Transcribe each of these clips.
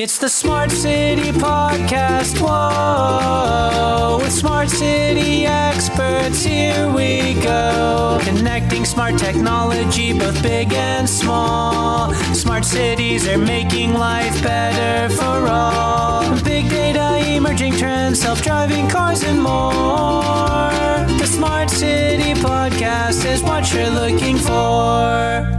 It's the Smart City Podcast, whoa, with Smart City experts, here we go. Connecting smart technology, both big and small. Smart cities are making life better for all. Big data, emerging trends, self-driving cars and more. The Smart City Podcast is what you're looking for.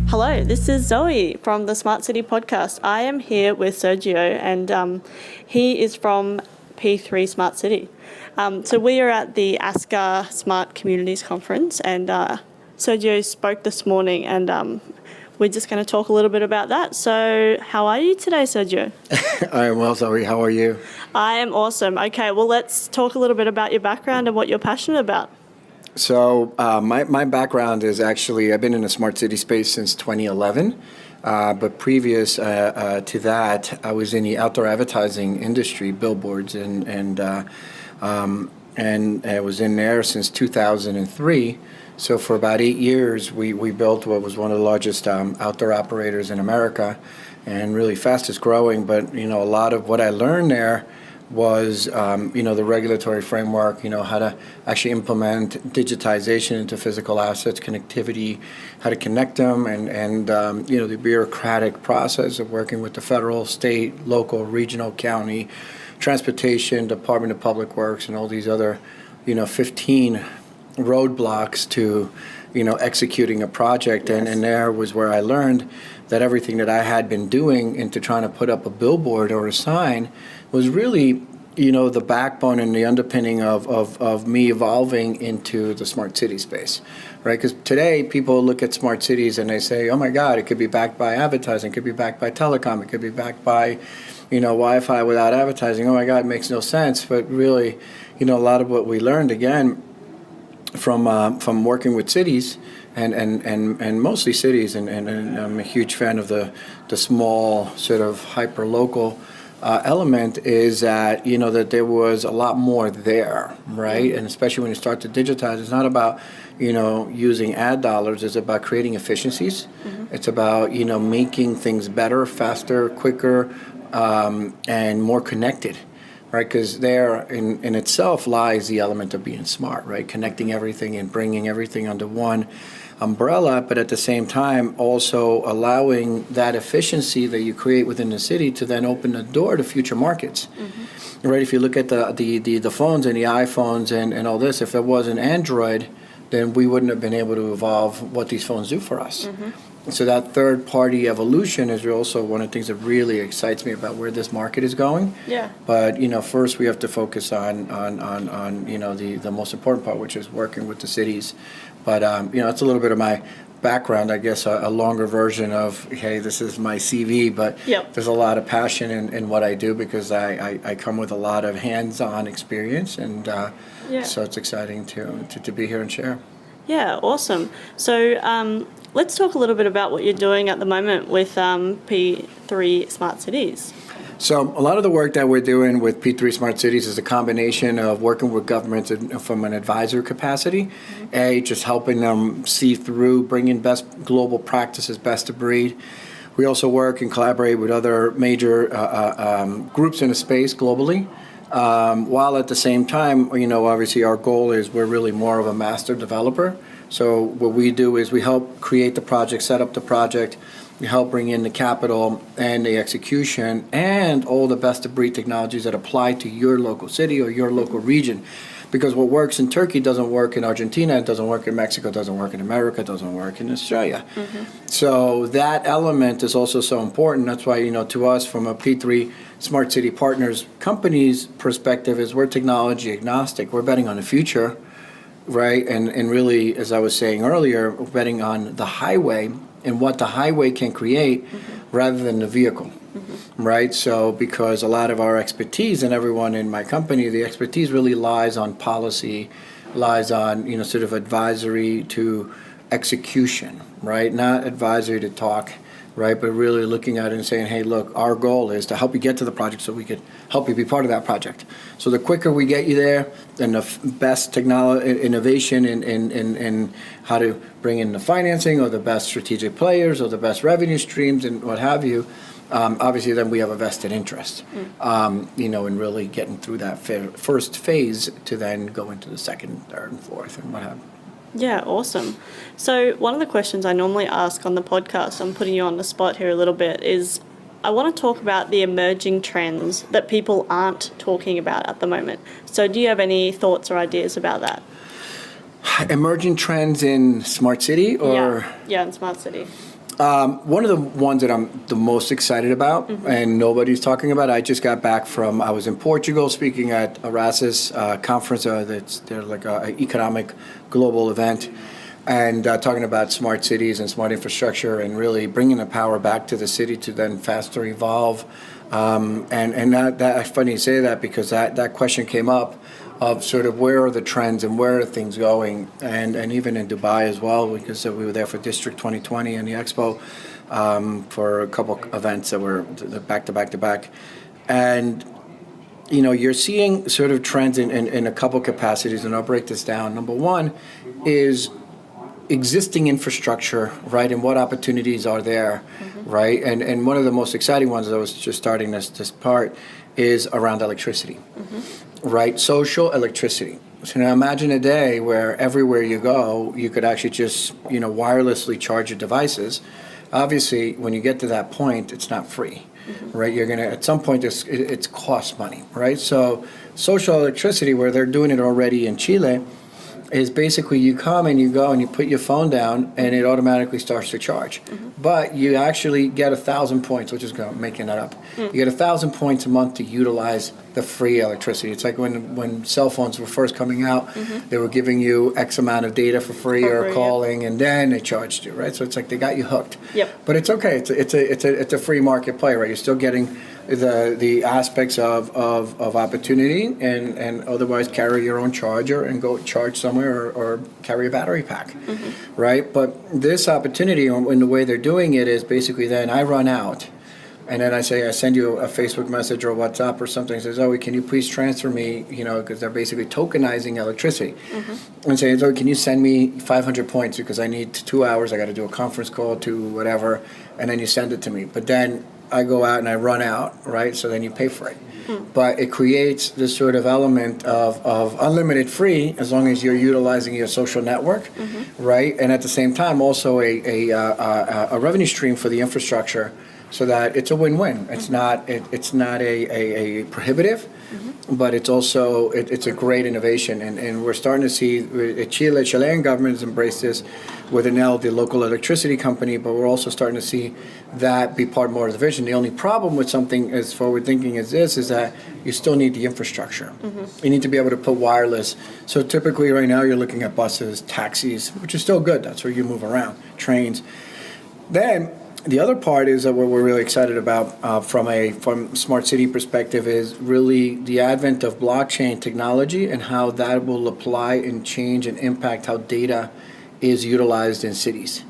Hello, this is Zoe from the Smart City Podcast. I am here with Sergio, and he is from P3 Smart City. So we are at the ASCA Smart Communities Conference, and Sergio spoke this morning, and we're just going to talk a little bit about that. So how are you today, Sergio? I am well, Zoe. How are you? I am awesome. Okay, well, let's talk a little bit about your background and what you're passionate about. So my background is actually, I've been in the smart city space since 2011, but previous to that, I was in the outdoor advertising industry, billboards, and I was in there since 2003. So for about 8 years, we built what was one of the largest outdoor operators in America, and really fastest growing. But a lot of what I learned there was the regulatory framework, how to actually implement digitization into physical assets, connectivity, how to connect them, and the bureaucratic process of working with the federal, state, local, regional, county, transportation, Department of Public Works, and all these other 15 roadblocks to executing a project. Yes. And there was where I learned that everything that I had been doing into trying to put up a billboard or a sign was really, the backbone and the underpinning of me evolving into the smart city space, right? Because today people look at smart cities and they say, oh my God, it could be backed by advertising, it could be backed by telecom, it could be backed by, Wi-Fi without advertising. Oh my God, it makes no sense. But really, a lot of what we learned, again, from working with cities and mostly cities, and I'm a huge fan of the small sort of hyper local element, is that that there was a lot more there, right? And especially when you start to digitize, it's not about using ad dollars. It's about creating efficiencies. Mm-hmm. It's about making things better, faster, quicker, and more connected. Right, because there in itself lies the element of being smart, right? Connecting everything and bringing everything under one umbrella, but at the same time also allowing that efficiency that you create within the city to then open the door to future markets. Mm-hmm. Right, if you look at the phones and the iPhones and all this, if it wasn't Android, then we wouldn't have been able to evolve what these phones do for us. Mm-hmm. So that third-party evolution is also one of the things that really excites me about where this market is going. Yeah. But first we have to focus on the most important part, which is working with the cities. But it's a little bit of my background, I guess, a longer version of, hey, this is my CV. But Yep. There's a lot of passion in what I do because I come with a lot of hands-on experience, and so it's exciting to be here and share. Yeah, awesome. So let's talk a little bit about what you're doing at the moment with P3 Smart Cities. So a lot of the work that we're doing with P3 Smart Cities is a combination of working with governments from an advisor capacity, mm-hmm. Just helping them see through, bringing best global practices, best of breed. We also work and collaborate with other major groups in the space globally. While at the same time, obviously our goal is we're really more of a master developer. So what we do is we help create the project, set up the project, we help bring in the capital and the execution and all the best of breed technologies that apply to your local city or your local region. Because what works in Turkey doesn't work in Argentina, it doesn't work in Mexico, it doesn't work in America, it doesn't work in Australia. Mm-hmm. So that element is also so important. That's why, to us from a P3 Smart City Partners company's perspective is we're technology agnostic. We're betting on the future, right? And really, as I was saying earlier, we're betting on the highway and what the highway can create mm-hmm. rather than the vehicle. Mm-hmm. Right? So because a lot of our expertise and everyone in my company, the expertise really lies on policy, lies on, sort of advisory to execution, right? Not advisory to talk, right? But really looking at it and saying, hey, look, our goal is to help you get to the project so we could help you be part of that project. So the quicker we get you there, then the best technology, innovation in how to bring in the financing or the best strategic players or the best revenue streams and what have you, obviously then we have a vested interest, in really getting through that first phase to then go into the second, third, and fourth, and what have you. Yeah, awesome. So one of the questions I normally ask on the podcast, I'm putting you on the spot here a little bit, is I want to talk about the emerging trends that people aren't talking about at the moment. So do you have any thoughts or ideas about that? Emerging trends in smart city, or yeah, in smart city. one of the ones that I'm the most excited about, and nobody's talking about. I just got back I was in Portugal speaking at Erasmus conference. They're like an economic global event, and talking about smart cities and smart infrastructure, and really bringing the power back to the city to then faster evolve. And that funny you say that, because that question came up of sort of where are the trends and where are things going, and even in Dubai as well, because we were there for District 2020 and the Expo for a couple events that were back to back to back. And you're seeing sort of trends in a couple capacities, and I'll break this down. Number one is existing infrastructure, right, and what opportunities are there, right? And one of the most exciting ones that was just starting this part is around electricity, right? Social electricity. So now imagine a day where everywhere you go, you could actually just, wirelessly charge your devices. Obviously, when you get to that point, it's not free, right? You're gonna, at some point, it's cost money, right? So social electricity, where they're doing it already in Chile, is basically you come and you go and you put your phone down and it automatically starts to charge. But you actually get 1,000 points, which is making that up. You get 1,000 points a month to utilize the free electricity. It's like when cell phones were first coming out, they were giving you X amount of data for free or calling, and then they charged you, right? So it's like they got you hooked. But it's okay. It's a free market play, right? You're still getting the aspects of opportunity, and otherwise carry your own charger and go charge somewhere, or carry a battery pack, right? But this opportunity, in the way they're doing it, is basically then I run out, and then I send you a Facebook message or a WhatsApp or something, says, Zoe, can you please transfer me, because they're basically tokenizing electricity, and saying, Zoe, can you send me 500 points because I need 2 hours, I got to do a conference call to whatever, and then you send it to me. But then I go out and I run out, right? So then you pay for it. But it creates this sort of element of unlimited free, as long as you're utilizing your social network, right? And at the same time, also a revenue stream for the infrastructure, so that it's a win-win. It's not a prohibitive, but it's also it's a great innovation, and we're starting to see Chilean government has embraced this with Enel, the local electricity company, but we're also starting to see that be part more of the vision. The only problem with something as forward-thinking as this is that you still need the infrastructure. You need to be able to put wireless. So typically right now you're looking at buses, taxis, which is still good. That's where you move around, trains. Then the other part is that what we're really excited about from smart city perspective is really the advent of blockchain technology, and how that will apply and change and impact how data is utilized in cities,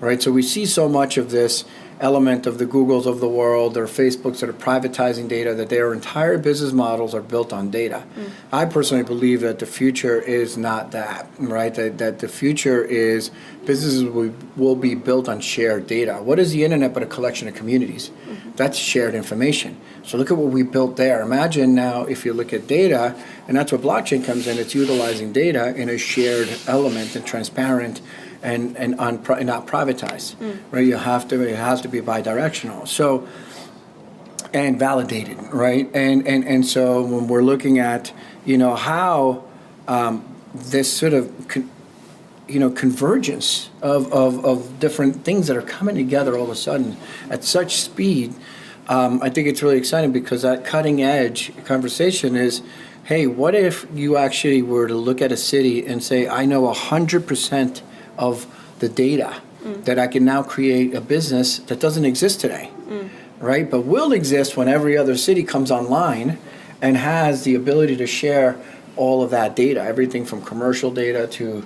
right? So we see so much of this element of the Googles of the world or Facebooks that are privatizing data, that their entire business models are built on data. I personally believe that the future is not that, right? That the future is businesses will be built on shared data. What is the internet but a collection of communities? That's shared information. So look at what we built there. Imagine now if you look at data, and that's where blockchain comes in, it's utilizing data in a shared element and transparent and not privatized, right? It has to be bi-directional. So, and validated, right? And so when we're looking at, how this sort of convergence of different things that are coming together all of a sudden at such speed, I think it's really exciting, because that cutting edge conversation is, hey, what if you actually were to look at a city and say, I know 100% of the data that I can now create a business that doesn't exist today, right? But will exist when every other city comes online and has the ability to share all of that data, everything from commercial data to,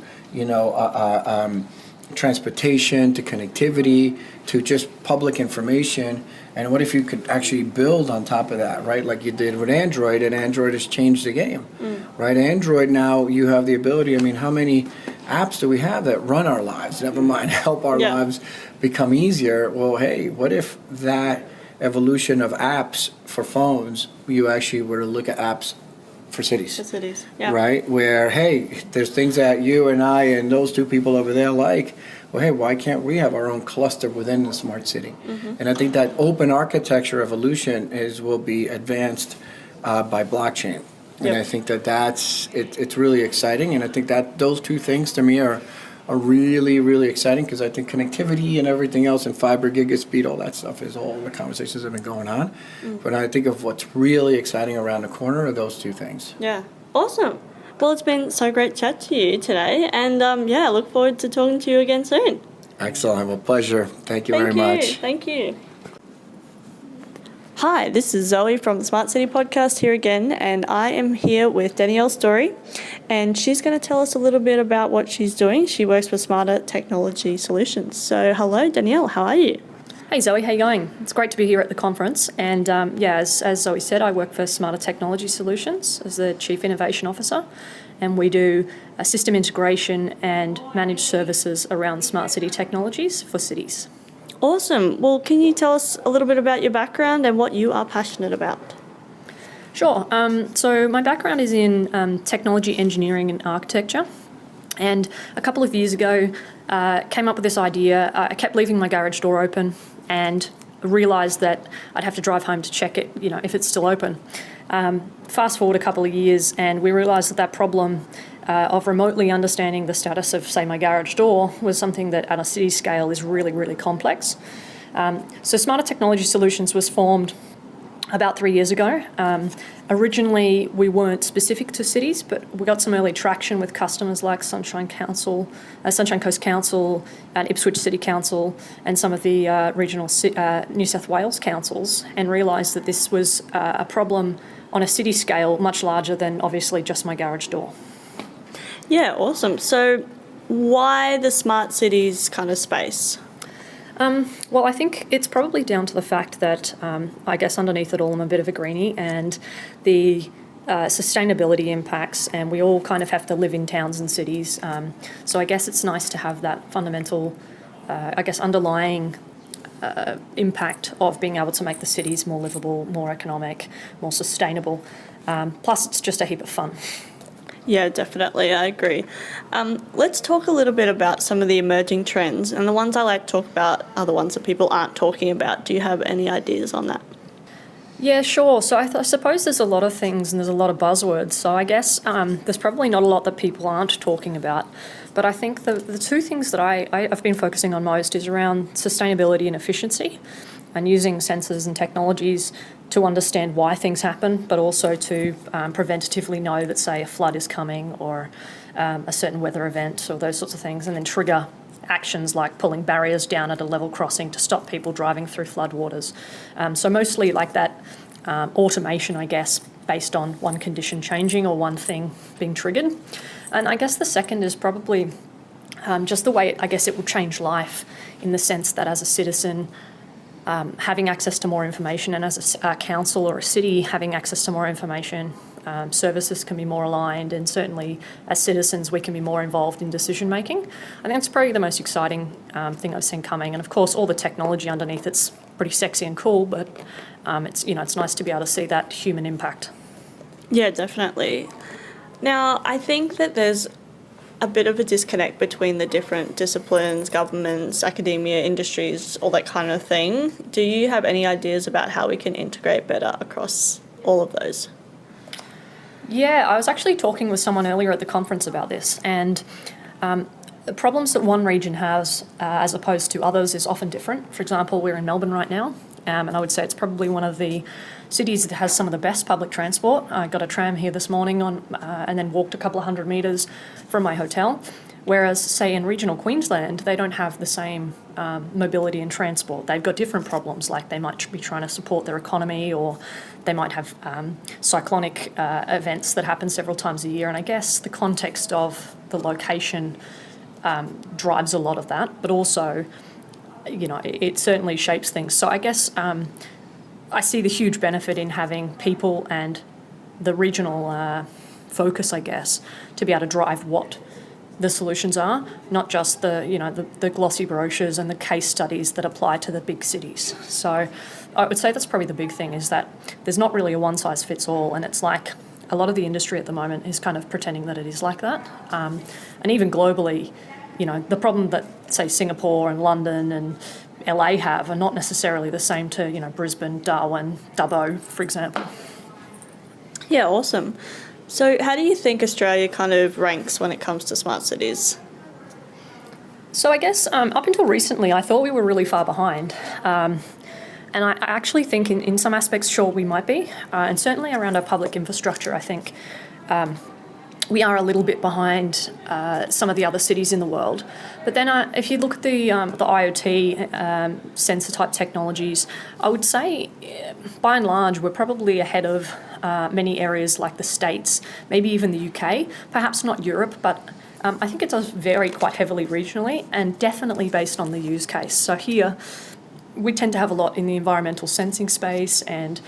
transportation to connectivity to just public information. And what if you could actually build on top of that, right? Like you did with Android, and Android has changed the game, right? Android now, you have the ability, how many apps do we have that run our lives? Never mind help our lives become easier. Well, hey, what if that evolution of apps for phones, you actually were to look at apps for cities. For cities, yeah. Right? Where, hey, there's things that you and I and those two people over there like. Well, hey, why can't we have our own cluster within the smart city? And I think that open architecture evolution will be advanced by blockchain. And Yep. I think it's really exciting. And I think that those two things to me are really, really exciting, because I think connectivity and everything else and fiber, gigabit speed, all that stuff is all the conversations that have been going on. But I think of what's really exciting around the corner are those two things. Yeah. Awesome. Well, it's been so great to chat to you today, and I look forward to talking to you again soon. Excellent. Well, pleasure. Thank you very much. Thank you. Hi, this is Zoe from the Smart City Podcast here again, and I am here with Danielle Storey, and she's going to tell us a little bit about what she's doing. She works for Smarter Technology Solutions. So, hello, Danielle. How are you? Hey Zoe, how you going? It's great to be here at the conference. And as Zoe said, I work for Smarter Technology Solutions as the Chief Innovation Officer. And we do system integration and managed services around smart city technologies for cities. Awesome. Well, can you tell us a little bit about your background and what you are passionate about? Sure. So my background is in technology engineering and architecture. And a couple of years ago, came up with this idea. I kept leaving my garage door open and realised that I'd have to drive home to check it, if it's still open. Fast forward a couple of years, and we realised that problem of remotely understanding the status of, say, my garage door was something that at a city scale is really, really complex. So Smarter Technology Solutions was formed about 3 years ago. Originally, we weren't specific to cities, but we got some early traction with customers like Sunshine Coast Council, and Ipswich City Council, and some of the regional New South Wales councils, and realised that this was a problem on a city scale much larger than obviously just my garage door. Yeah, awesome. So why the smart cities kind of space? Well, I think it's probably down to the fact that I guess underneath it all I'm a bit of a greenie, and the sustainability impacts, and we all kind of have to live in towns and cities. So I guess it's nice to have that fundamental, underlying impact of being able to make the cities more livable, more economic, more sustainable. Plus, it's just a heap of fun. Yeah, definitely. I agree. Let's talk a little bit about some of the emerging trends, and the ones I like to talk about are the ones that people aren't talking about. Do you have any ideas on that? Yeah, sure. So I suppose there's a lot of things and there's a lot of buzzwords. So I guess there's probably not a lot that people aren't talking about. But I think the two things that I've been focusing on most is around sustainability and efficiency, and using sensors and technologies to understand why things happen, but also to preventatively know that, say, a flood is coming or a certain weather event or those sorts of things, and then trigger actions like pulling barriers down at a level crossing to stop people driving through floodwaters. So mostly like that automation, I guess, based on one condition changing or one thing being triggered. And I guess the second is probably just the way, it will change life, in the sense that as a citizen, having access to more information, and as a council or a city having access to more information, services can be more aligned, and certainly as citizens we can be more involved in decision making. I think that's probably the most exciting thing I've seen coming, and of course all the technology underneath it's pretty sexy and cool, but it's nice to be able to see that human impact. Yeah, definitely. Now, I think that there's a bit of a disconnect between the different disciplines, governments, academia, industries, all that kind of thing. Do you have any ideas about how we can integrate better across all of those? Yeah, I was actually talking with someone earlier at the conference about this, and the problems that one region has as opposed to others is often different. For example, we're in Melbourne right now, and I would say it's probably one of the cities that has some of the best public transport. I got a tram here this morning and then walked a couple of 100 metres from my hotel. Whereas, say, in regional Queensland, they don't have the same mobility and transport. They've got different problems, like they might be trying to support their economy, or they might have cyclonic events that happen several times a year. And I guess the context of the location drives a lot of that, but also, it certainly shapes things. So I guess I see the huge benefit in having people and the regional focus, I guess, to be able to drive what the solutions are, not just the glossy brochures and the case studies that apply to the big cities. So I would say that's probably the big thing, is that there's not really a one-size-fits-all, and it's like a lot of the industry at the moment is kind of pretending that it is like that. And even globally, the problem that, say, Singapore and London and LA have are not necessarily the same to, Brisbane, Darwin, Dubbo, for example. Yeah, awesome. So how do you think Australia kind of ranks when it comes to smart cities? So I guess up until recently, I thought we were really far behind. And I actually think in some aspects, sure, we might be. And certainly around our public infrastructure, I think we are a little bit behind some of the other cities in the world. But then if you look at the IoT sensor type technologies, I would say by and large we're probably ahead of many areas like the States, maybe even the UK, perhaps not Europe, but I think it does vary quite heavily regionally and definitely based on the use case. So here we tend to have a lot in the environmental sensing space and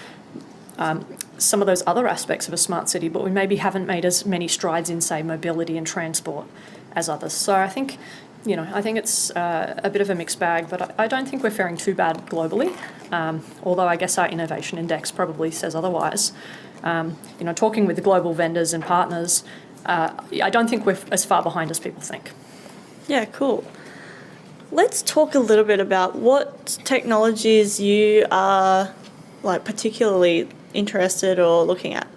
some of those other aspects of a smart city, but we maybe haven't made as many strides in, say, mobility and transport as others. So I think, it's a bit of a mixed bag, but I don't think we're faring too bad globally, although I guess our innovation index probably says otherwise. Talking with the global vendors and partners, I don't think we're as far behind as people think. Yeah, cool. Let's talk a little bit about what technologies you are particularly interested or looking at.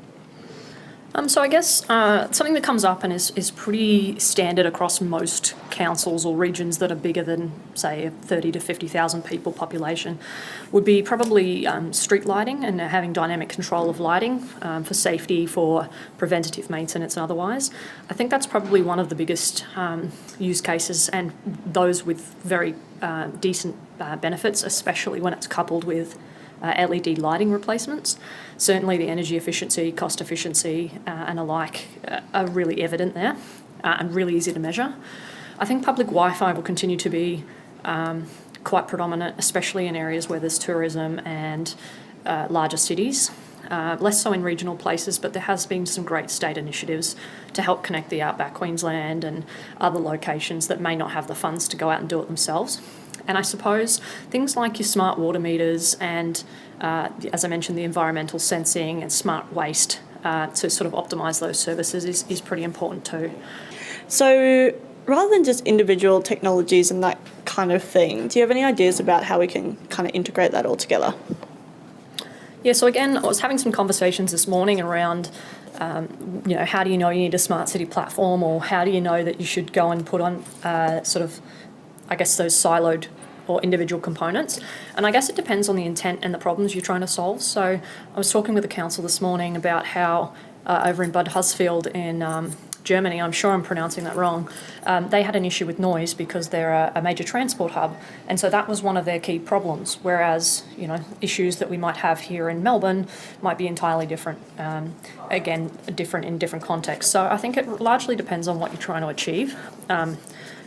So I guess something that comes up and is pretty standard across most councils or regions that are bigger than, say, a 30 to 50,000 people population would be probably street lighting and having dynamic control of lighting for safety, for preventative maintenance and otherwise. I think that's probably one of the biggest use cases, and those with very decent benefits, especially when it's coupled with LED lighting replacements. Certainly the energy efficiency, cost efficiency and alike are really evident there and really easy to measure. I think public Wi-Fi will continue to be quite predominant, especially in areas where there's tourism and larger cities. Less so in regional places, but there has been some great state initiatives to help connect the outback Queensland and other locations that may not have the funds to go out and do it themselves. And I suppose things like your smart water meters and, as I mentioned, the environmental sensing and smart waste to sort of optimise those services is pretty important too. So rather than just individual technologies and that kind of thing, do you have any ideas about how we can kind of integrate that all together? Yeah, so again, I was having some conversations this morning around how do you know you need a smart city platform, or how do you know that you should go and put on those siloed or individual components. And I guess it depends on the intent and the problems you're trying to solve. So I was talking with the council this morning about how over in Bad Husfield in Germany, I'm sure I'm pronouncing that wrong, they had an issue with noise because they're a major transport hub. And so that was one of their key problems, whereas, issues that we might have here in Melbourne might be entirely different, different in different contexts. So I think it largely depends on what you're trying to achieve. And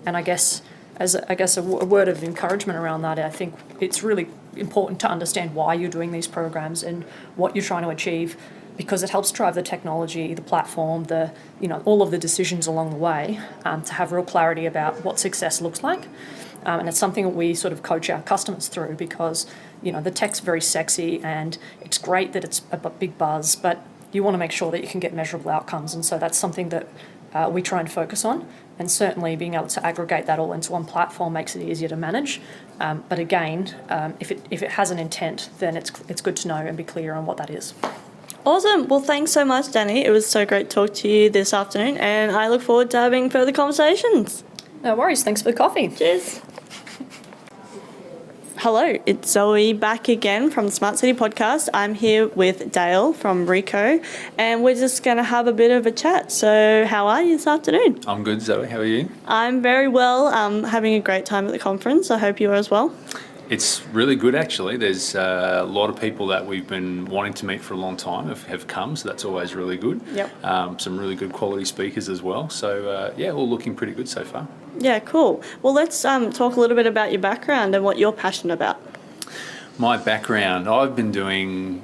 I guess a word of encouragement around that, I think it's really important to understand why you're doing these programs and what you're trying to achieve, because it helps drive the technology, the platform, all of the decisions along the way to have real clarity about what success looks like. And it's something that we sort of coach our customers through, because, the tech's very sexy and it's great that it's a big buzz, but you want to make sure that you can get measurable outcomes. And so that's something that we try and focus on. And certainly being able to aggregate that all into one platform makes it easier to manage. But again, if it has an intent, then it's good to know and be clear on what that is. Awesome. Well, thanks so much, Danny. It was so great to talk to you this afternoon, and I look forward to having further conversations. No worries. Thanks for the coffee. Cheers. Hello, it's Zoe back again from the Smart City Podcast. I'm here with Dale from Reekoh, and we're just going to have a bit of a chat. So how are you this afternoon? I'm good, Zoe. How are you? I'm very well. Having a great time at the conference. I hope you are as well. It's really good, actually. There's a lot of people that we've been wanting to meet for a long time have come, so that's always really good. Yep. Some really good quality speakers as well. So, all looking pretty good so far. Yeah, cool. Well, let's talk a little bit about your background and what you're passionate about. My background, I've been doing,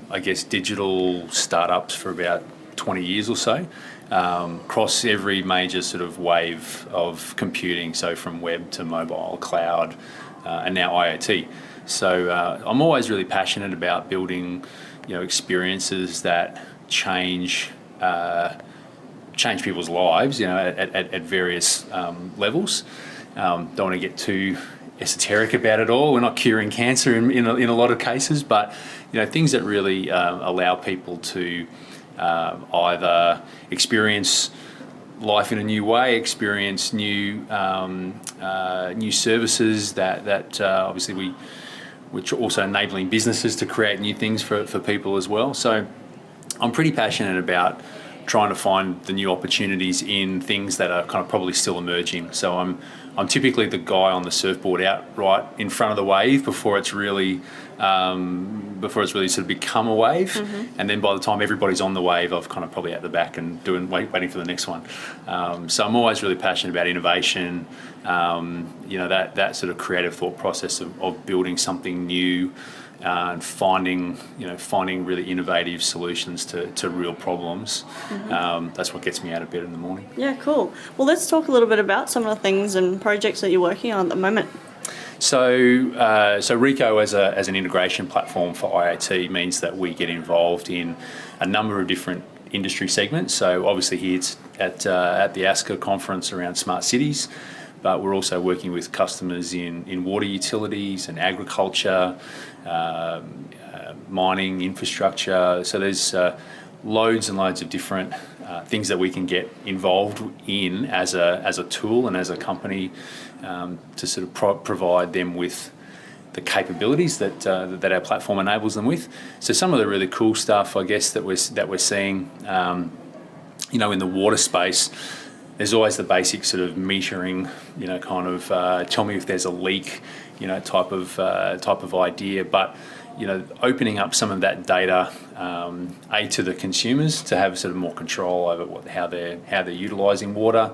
digital startups for about 20 years or so, across every major sort of wave of computing, so from web to mobile, cloud, and now IoT. So I'm always really passionate about building, experiences that change people's lives, at various levels. Don't want to get too esoteric about it all. We're not curing cancer in a lot of cases, but things that really allow people to either experience life in a new way, experience new services that obviously which are also enabling businesses to create new things for people as well. So I'm pretty passionate about trying to find the new opportunities in things that are kind of probably still emerging. So I'm typically the guy on the surfboard out right in front of the wave before it's really sort of become a wave. Mm-hmm. And then by the time everybody's on the wave, I've kind of probably at the back and waiting for the next one. So I'm always really passionate about innovation, that sort of creative thought process of building something new, and finding really innovative solutions to real problems. Mm-hmm. That's what gets me out of bed in the morning. Yeah, cool. Well, let's talk a little bit about some of the things and projects that you're working on at the moment. So Reekoh as an integration platform for IoT means that we get involved in a number of different industry segments. So obviously here it's at the ASCA conference around smart cities, but we're also working with customers in water utilities and agriculture, mining, infrastructure. So there's loads and loads of different things that we can get involved in as a tool and as a company to sort of provide them with the capabilities that our platform enables them with. So some of the really cool stuff, I guess, that we're seeing, in the water space. There's always the basic sort of metering, tell me if there's a leak, type of idea. But opening up some of that data, to the consumers to have sort of more control over how they're utilising water.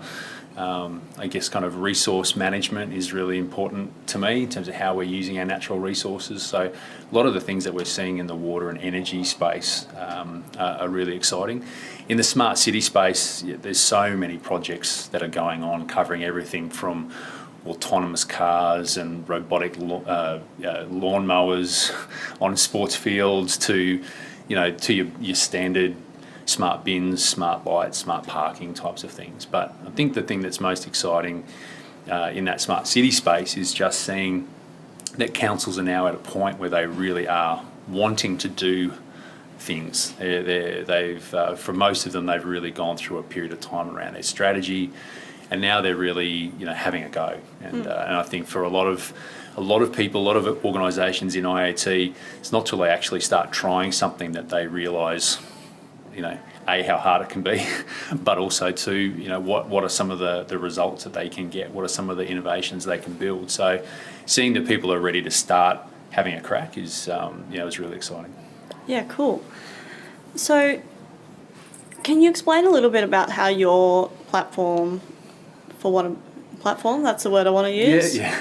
I guess kind of resource management is really important to me in terms of how we're using our natural resources. So a lot of the things that we're seeing in the water and energy space are really exciting. In the smart city space, there's so many projects that are going on covering everything from autonomous cars and robotic lawnmowers on sports fields to your standard smart bins, smart lights, smart parking types of things. But I think the thing that's most exciting in that smart city space is just seeing that councils are now at a point where they really are wanting to do things. They've for most of them, they've really gone through a period of time around their strategy, and now they're really having a go. And I think for a lot of people, a lot of organisations in IoT, it's not till they actually start trying something that they realise, how hard it can be, but also what are some of the results that they can get? What are some of the innovations they can build? So seeing that people are ready to start having a crack is really exciting. Yeah, cool. So can you explain a little bit about how your platform, that's the word I want to use. Yeah.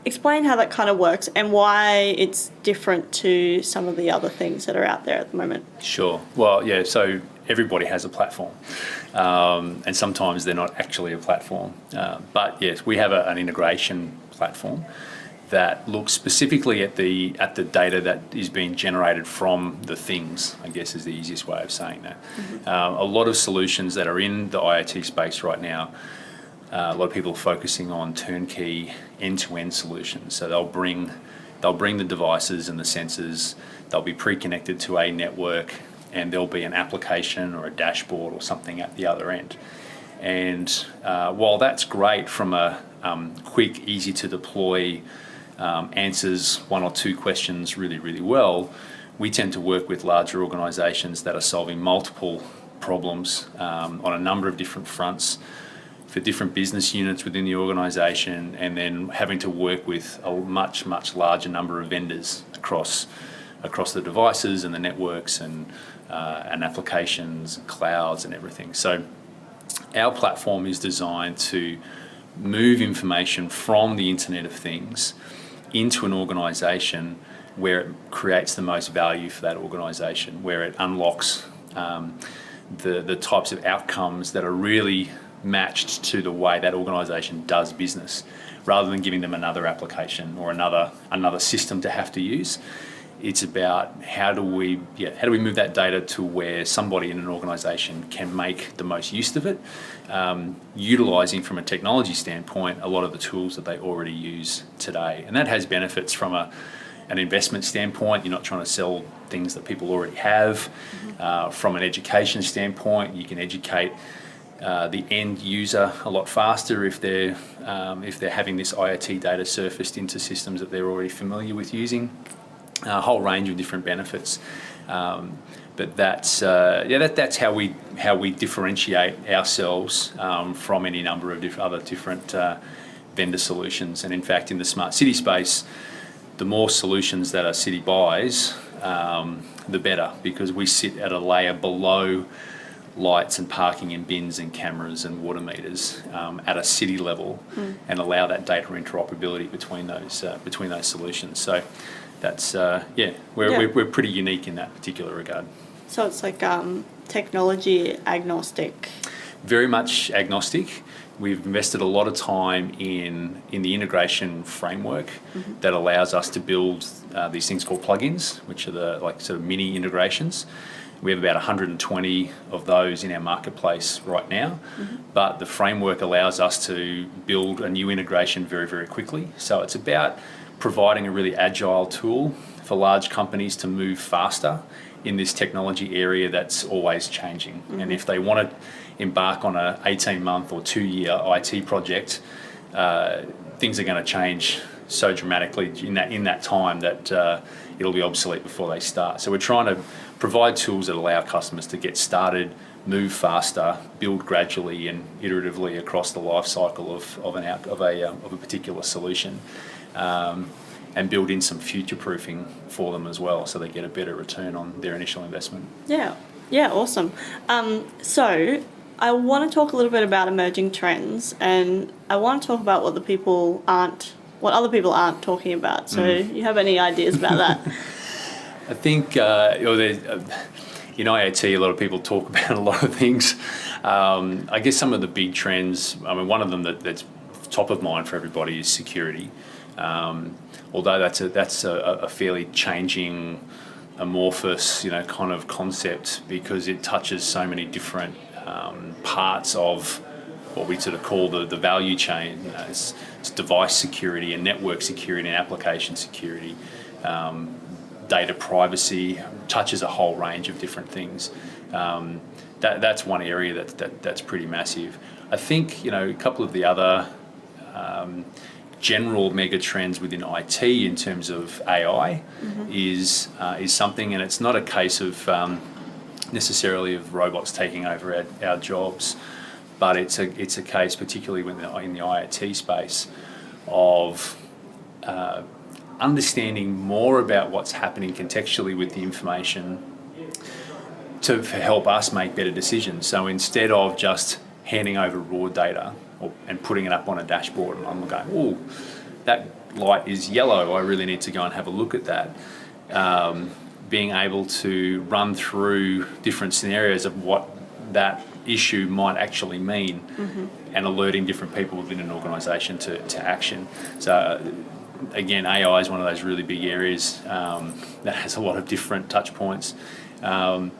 Explain how that kind of works and why it's different to some of the other things that are out there at the moment. Sure. Well, yeah, so everybody has a platform, and sometimes they're not actually a platform. But yes, we have an integration platform that looks specifically at the data that is being generated from the things, I guess is the easiest way of saying that. Mm-hmm. A lot of solutions that are in the IoT space right now, a lot of people are focusing on turnkey end-to-end solutions. So they'll bring the devices and the sensors, they'll be pre-connected to a network, and there'll be an application or a dashboard or something at the other end. And while that's great from a quick, easy to deploy, answers one or two questions really, really well, we tend to work with larger organisations that are solving multiple problems on a number of different fronts for different business units within the organisation, and then having to work with a much, much larger number of vendors across the devices and the networks and applications, and clouds and everything. So our platform is designed to move information from the Internet of Things into an organisation where it creates the most value for that organisation, where it unlocks the types of outcomes that are really matched to the way that organisation does business, rather than giving them another application or another system to have to use. It's about how do we move that data to where somebody in an organisation can make the most use of it, utilising from a technology standpoint a lot of the tools that they already use today. And that has benefits from an investment standpoint. You're not trying to sell things that people already have. From an education standpoint, you can educate the end user a lot faster if they're having this IoT data surfaced into systems that they're already familiar with using. A whole range of different benefits, but that's how we differentiate ourselves from any number of other different vendor solutions. And in fact, in the smart city space, the more solutions that a city buys, the better, because we sit at a layer below lights and parking and bins and cameras and water meters at a city level, and allow that data interoperability between those solutions. So that's we're pretty unique in that particular regard. So it's like technology agnostic. Very much agnostic. We've invested a lot of time in the integration framework that allows us to build these things called plugins, which are the sort of mini integrations. We have about 120 of those in our marketplace right now, but the framework allows us to build a new integration very, very quickly. So it's about providing a really agile tool for large companies to move faster in this technology area that's always changing. And if they want to embark on a 18-month or 2-year IT project, things are going to change so dramatically in that time that it'll be obsolete before they start. So we're trying to provide tools that allow customers to get started, move faster, build gradually and iteratively across the life cycle of a particular solution, and build in some future proofing for them as well, so they get a better return on their initial investment. Yeah, awesome. So I want to talk a little bit about emerging trends, and I want to talk about what other people aren't talking about. So you have any ideas about that? I think in IoT, a lot of people talk about a lot of things. I guess some of the big trends, one of them that's top of mind for everybody is security. Although that's a fairly changing, amorphous, kind of concept, because it touches so many different parts of what we sort of call the value chain. It's device security and network security and application security. Data privacy touches a whole range of different things. That's one area that's pretty massive. I think a couple of the other general mega trends within IT in terms of AI is something, and it's not a case of necessarily of robots taking over our jobs, but it's a case, particularly in the IoT space, of understanding more about what's happening contextually with the information to help us make better decisions. So instead of just handing over raw data and putting it up on a dashboard, and I'm going, oh, that light is yellow, I really need to go and have a look at that. Being able to run through different scenarios of what that issue might actually mean, and alerting different people within an organisation to action. So again, AI is one of those really big areas that has a lot of different touch points. Probably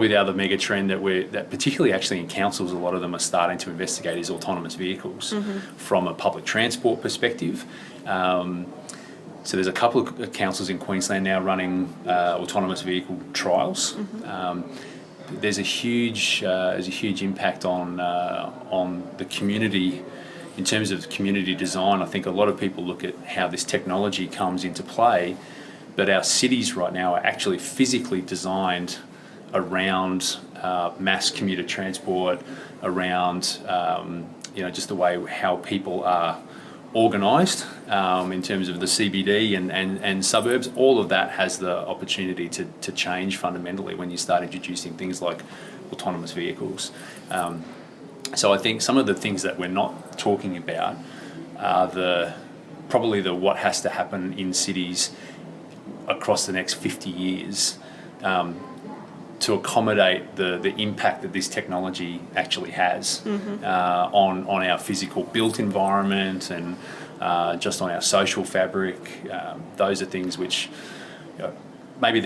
the other mega trend that particularly actually in councils, a lot of them are starting to investigate, is autonomous vehicles from a public transport perspective. So there's a couple of councils in Queensland now running autonomous vehicle trials. There's a huge impact on the community in terms of community design. I think a lot of people look at how this technology comes into play, but our cities right now are actually physically designed around mass commuter transport, around just the way how people are organised in terms of the CBD and suburbs. All of that has the opportunity to change fundamentally when you start introducing things like autonomous vehicles. So I think some of the things that we're not talking about are probably what has to happen in cities across the next 50 years to accommodate the impact that this technology actually has on our physical built environment and just on our social fabric. Those are things which maybe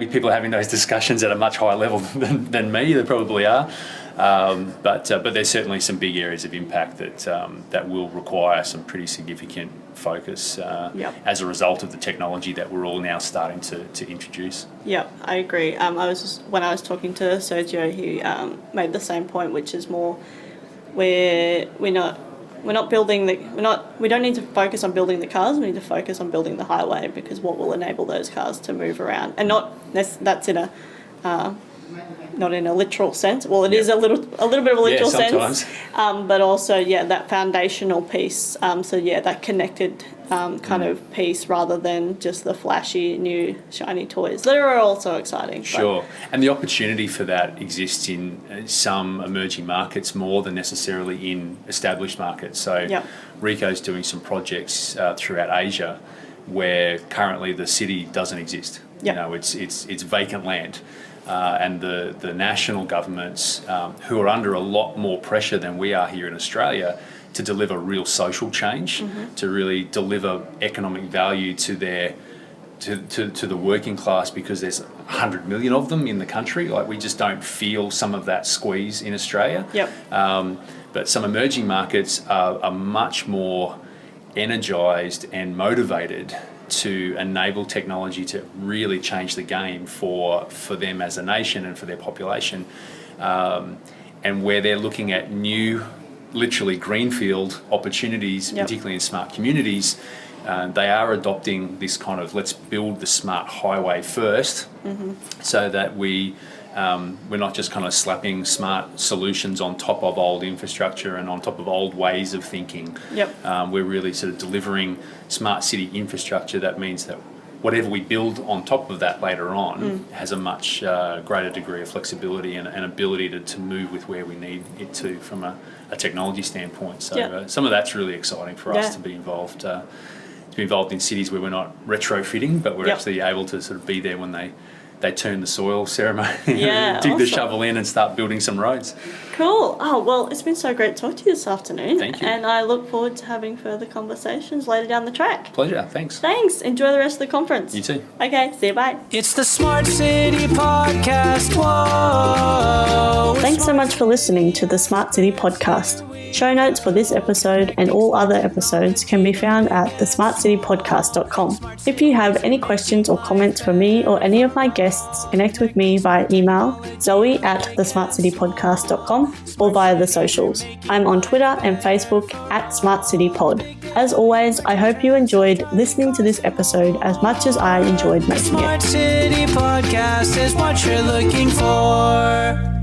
people are having those discussions at a much higher level than me. They probably are. But there's certainly some big areas of impact that will require some pretty significant focus as a result of the technology that we're all now starting to introduce. Yeah, I agree. When I was talking to Sergio, he made the same point, which is more we don't need to focus on building the cars. We need to focus on building the highway, because what will enable those cars to move around, and that's in a not in a literal sense. Well, it is a little bit of a literal sense, but also that foundational piece. That connected kind of piece, rather than just the flashy new shiny toys that are also exciting. Sure, and the opportunity for that exists in some emerging markets more than necessarily in established markets. So Reekoh's doing some projects throughout Asia where currently the city doesn't exist. It's vacant land. And the national governments, who are under a lot more pressure than we are here in Australia, to deliver real social change, to really deliver economic value to the working class, because there's 100 million of them in the country. Like, we just don't feel some of that squeeze in Australia. But some emerging markets are much more energised and motivated to enable technology to really change the game for them as a nation and for their population, and where they're looking at new, literally greenfield opportunities, particularly in smart communities. They are adopting this kind of, let's build the smart highway first, so that we're not just kind of slapping smart solutions on top of old infrastructure and on top of old ways of thinking. We're really sort of delivering smart city infrastructure. That means that whatever we build on top of that later on has a much greater degree of flexibility and ability to move with where we need it to from a technology standpoint. So some of that's really exciting for us to be involved. To be involved in cities where we're not retrofitting, but we're actually able to sort of be there when they turn the soil ceremony, dig the shovel in and start building some roads. Cool. Oh, well, it's been so great to talk to you this afternoon. Thank you. And I look forward to having further conversations later down the track. Pleasure. Thanks. Thanks. Enjoy the rest of the conference. You too. Okay, see you, bye. It's the Smart City Podcast. Whoa. Thanks so much for listening to the Smart City Podcast. Show notes for this episode and all other episodes can be found at thesmartcitypodcast.com. If you have any questions or comments for me or any of my guests, connect with me via email, zoe@thesmartcitypodcast.com, or via the socials. I'm on Twitter and Facebook @SmartCityPod. As always, I hope you enjoyed listening to this episode as much as I enjoyed making it. Smart City Podcast is what you're looking for.